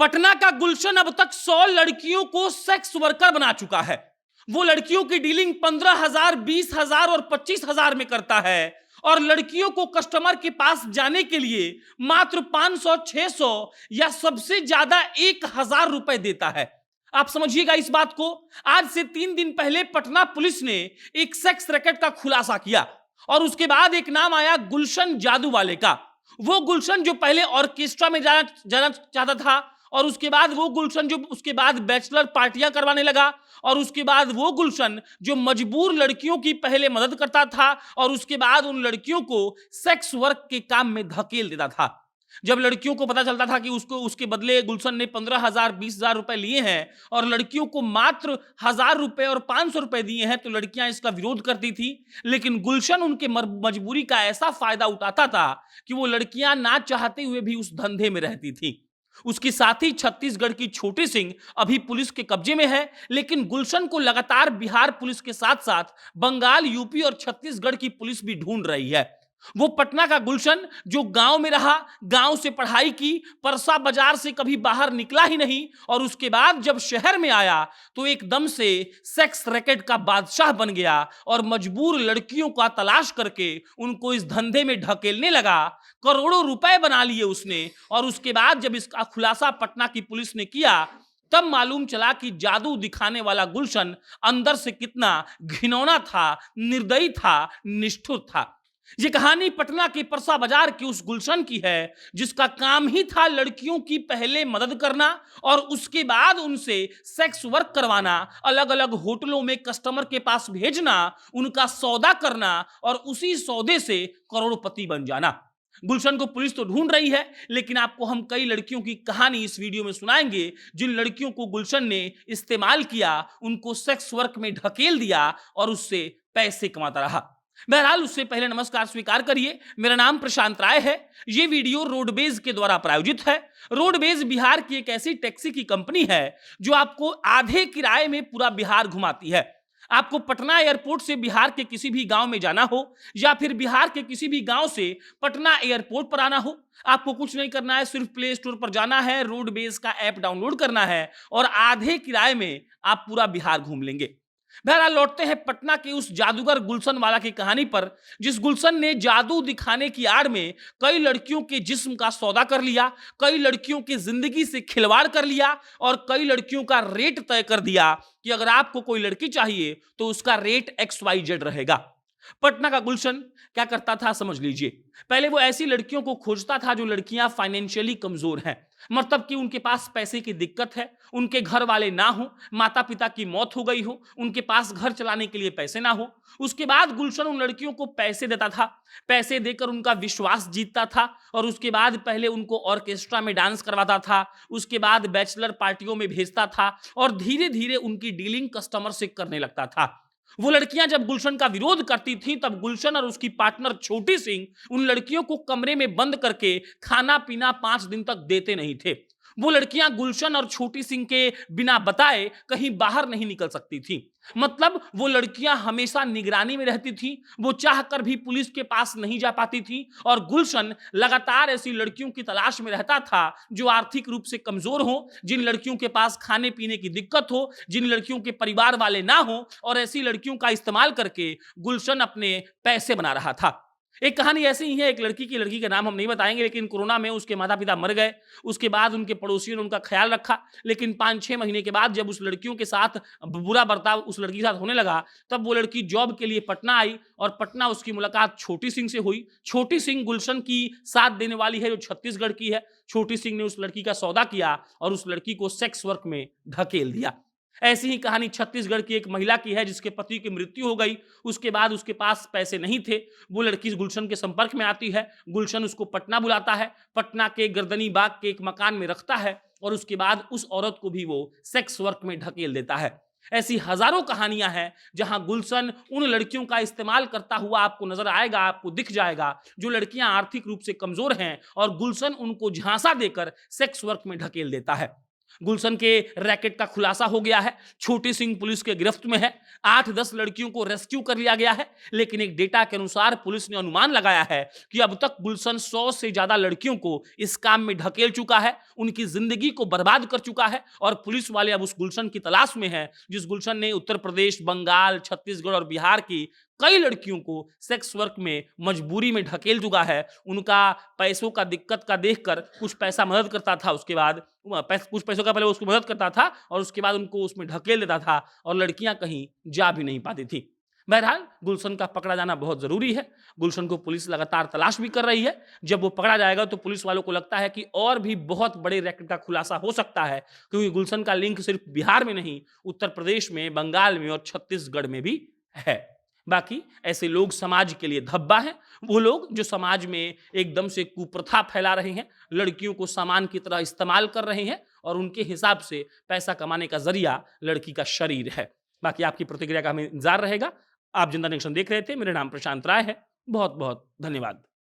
पटना का गुलशन अब तक 100 लड़कियों को सेक्स वर्कर बना चुका है। वो लड़कियों की डीलिंग 15,000, 20,000 और 25,000 में करता है और लड़कियों को कस्टमर के पास जाने के लिए मात्र 500, 600 या सबसे ज्यादा 1,000 रुपए देता है। आप समझिएगा इस बात को। आज से 3 दिन पहले पटना पुलिस ने एक सेक्स रैकेट का खुलासा किया और उसके बाद एक नाम आया गुलशन जादू वाले का। वो गुलशन जो पहले ऑर्केस्ट्रा में जाना चाहता था और उसके बाद वो गुलशन जो उसके बाद बैचलर पार्टियां करवाने लगा और उसके बाद वो गुलशन जो मजबूर लड़कियों की पहले मदद करता था और उसके बाद उन लड़कियों को सेक्स वर्क के काम में धकेल देता था। जब लड़कियों को पता चलता था कि उसको उसके बदले गुलशन ने 15,000, 20,000 रुपए लिए हैं और लड़कियों को मात्र 1,000 रुपए और 500 रुपए दिए हैं तो लड़कियां इसका विरोध करती थी। लेकिन गुलशन उनके मजबूरी का ऐसा फायदा उठाता था कि वो लड़कियां ना चाहते हुए भी उस धंधे में रहती थी। उसकी साथी छत्तीसगढ़ की छोटी सिंह अभी पुलिस के कब्जे में है, लेकिन गुलशन को लगातार बिहार पुलिस के साथ साथ बंगाल, यूपी और छत्तीसगढ़ की पुलिस भी ढूंढ रही है। वो पटना का गुलशन जो गांव में रहा, गांव से पढ़ाई की, परसा बाजार से कभी बाहर निकला ही नहीं और उसके बाद जब शहर में आया तो एकदम से सेक्स रैकेट का बादशाह बन गया और मजबूर लड़कियों का तलाश करके उनको इस धंधे में ढकेलने लगा। करोड़ों रुपए बना लिए उसने और उसके बाद जब इसका खुलासा पटना की पुलिस ने किया तब मालूम चला कि जादू दिखाने वाला गुलशन अंदर से कितना घिनौना था, निर्दयी था, निष्ठुर था। ये कहानी पटना के परसा बाजार की उस गुलशन की है जिसका काम ही था लड़कियों की पहले मदद करना और उसके बाद उनसे सेक्स वर्क करवाना, अलग अलग होटलों में कस्टमर के पास भेजना, उनका सौदा करना और उसी सौदे से करोड़पति बन जाना। गुलशन को पुलिस तो ढूंढ रही है, लेकिन आपको हम कई लड़कियों की कहानी इस वीडियो में सुनाएंगे जिन लड़कियों को गुलशन ने इस्तेमाल किया, उनको सेक्स वर्क में ढकेल दिया और उससे पैसे कमाता रहा। बहरहाल उससे पहले नमस्कार स्वीकार करिए, मेरा नाम प्रशांत राय है। यह वीडियो रोडवेज के द्वारा प्रायोजित है। रोडवेज बिहार की एक ऐसी टैक्सी की कंपनी है जो आपको आधे किराए में पूरा बिहार घुमाती है। आपको पटना एयरपोर्ट से बिहार के किसी भी गांव में जाना हो या फिर बिहार के किसी भी गांव से पटना एयरपोर्ट पर आना हो, आपको कुछ नहीं करना है, सिर्फ प्ले स्टोर पर जाना है, रोडवेज का ऐप डाउनलोड करना है और आधे किराए में आप पूरा बिहार घूम लेंगे। बहरहाल लौटते हैं पटना के उस जादूगर गुलशन वाला की कहानी पर, जिस गुलशन ने जादू दिखाने की आड़ में कई लड़कियों के जिस्म का सौदा कर लिया, कई लड़कियों की जिंदगी से खिलवाड़ कर लिया और कई लड़कियों का रेट तय कर दिया कि अगर आपको कोई लड़की चाहिए तो उसका रेट XYZ रहेगा। पटना का गुलशन क्या करता था समझ लीजिए। पहले वो ऐसी लड़कियों को खोजता था जो लड़कियां फाइनेंशियली कमजोर हैं, मतलब कि उनके पास पैसे की दिक्कत है, उनके घर वाले ना हो, माता पिता की मौत हो गई हो, उनके पास घर चलाने के लिए पैसे ना हो। उसके बाद गुलशन उन लड़कियों को पैसे देता था, पैसे देकर उनका विश्वास जीतता था और उसके बाद पहले उनको ऑर्केस्ट्रा में डांस करवाता था, उसके बाद बैचलर पार्टियों में भेजता था और धीरे धीरे उनकी डीलिंग कस्टमर से करने लगता था। वो लड़कियां जब गुलशन का विरोध करती थीं तब गुलशन और उसकी पार्टनर छोटी सिंह उन लड़कियों को कमरे में बंद करके खाना पीना 5 दिन तक देते नहीं थे। वो लड़कियां गुलशन और छोटी सिंह के बिना बताए कहीं बाहर नहीं निकल सकती थी, मतलब वो लड़कियां हमेशा निगरानी में रहती थी, वो चाहकर भी पुलिस के पास नहीं जा पाती थी और गुलशन लगातार ऐसी लड़कियों की तलाश में रहता था जो आर्थिक रूप से कमजोर हो, जिन लड़कियों के पास खाने पीने की दिक्कत हो, जिन लड़कियों के परिवार वाले ना हो और ऐसी लड़कियों का इस्तेमाल करके गुलशन अपने पैसे बना रहा था। एक कहानी ऐसी ही है, एक लड़की का नाम हम नहीं बताएंगे, लेकिन कोरोना में उसके माता पिता मर गए। उसके बाद उनके पड़ोसियों ने उनका ख्याल रखा, लेकिन 5-6 महीने के बाद जब उस लड़कियों के साथ बुरा बर्ताव उस लड़की के साथ होने लगा तब वो लड़की जॉब के लिए पटना आई और पटना उसकी मुलाकात छोटी सिंह से हुई। छोटी सिंह गुलशन की साथ देने वाली है जो छत्तीसगढ़ की है। छोटी सिंह ने उस लड़की का सौदा किया और उस लड़की को सेक्स वर्क में ढकेल दिया। ऐसी ही कहानी छत्तीसगढ़ की एक महिला की है जिसके पति की मृत्यु हो गई। उसके बाद उसके पास पैसे नहीं थे, वो लड़की गुलशन के संपर्क में आती है, गुलशन उसको पटना बुलाता है, पटना के गर्दनी बाग के एक मकान में रखता है और उसके बाद उस औरत को भी वो सेक्स वर्क में ढकेल देता है। ऐसी हजारों कहानियां हैं जहां गुलशन उन लड़कियों का इस्तेमाल करता हुआ आपको नजर आएगा, आपको दिख जाएगा जो लड़कियां आर्थिक रूप से कमजोर हैं और गुलशन उनको झांसा देकर सेक्स वर्क में ढकेल देता है। गुलशन के रैकेट का खुलासा हो गया है। छोटी सिंह पुलिस के गिरफ्त में है। 8-10 लड़कियों को रेस्क्यू कर लिया गया है। लेकिन एक डेटा के अनुसार पुलिस ने अनुमान लगाया है कि अब तक गुलशन 100 से ज्यादा लड़कियों को इस काम में ढकेल चुका है, उनकी जिंदगी को बर्बाद कर चुका है। और पुलिस वाले अब उस गुलशन की तलाश में हैं, जिस गुलशन ने उत्तर प्रदेश, बंगाल, छत्तीसगढ़ और बिहार की कई लड़कियों को सेक्स वर्क में मजबूरी में ढकेल चुका है। उनका पैसों का दिक्कत का देखकर कुछ पैसा मदद करता था, उसके बाद कुछ पैसों का पहले उसको मदद करता था और उसके बाद उनको उसमें ढकेल देता था और लड़कियां कहीं जा भी नहीं पाती थी। बहरहाल गुलशन का पकड़ा जाना बहुत जरूरी है। गुलशन को पुलिस लगातार तलाश भी कर रही है। जब वो पकड़ा जाएगा तो पुलिस वालों को लगता है कि और भी बहुत बड़े रैकेट का खुलासा हो सकता है, क्योंकि गुलशन का लिंक सिर्फ बिहार में नहीं, उत्तर प्रदेश में, बंगाल में और छत्तीसगढ़ में भी है। बाकी ऐसे लोग समाज के लिए धब्बा हैं। वो लोग जो समाज में एकदम से कुप्रथा फैला रहे हैं, लड़कियों को सामान की तरह इस्तेमाल कर रहे हैं और उनके हिसाब से पैसा कमाने का जरिया लड़की का शरीर है। बाकी आपकी प्रतिक्रिया का हमें इंतजार रहेगा। आप जिंदा नेशन देख रहे थे। मेरा नाम प्रशांत राय है। बहुत बहुत धन्यवाद।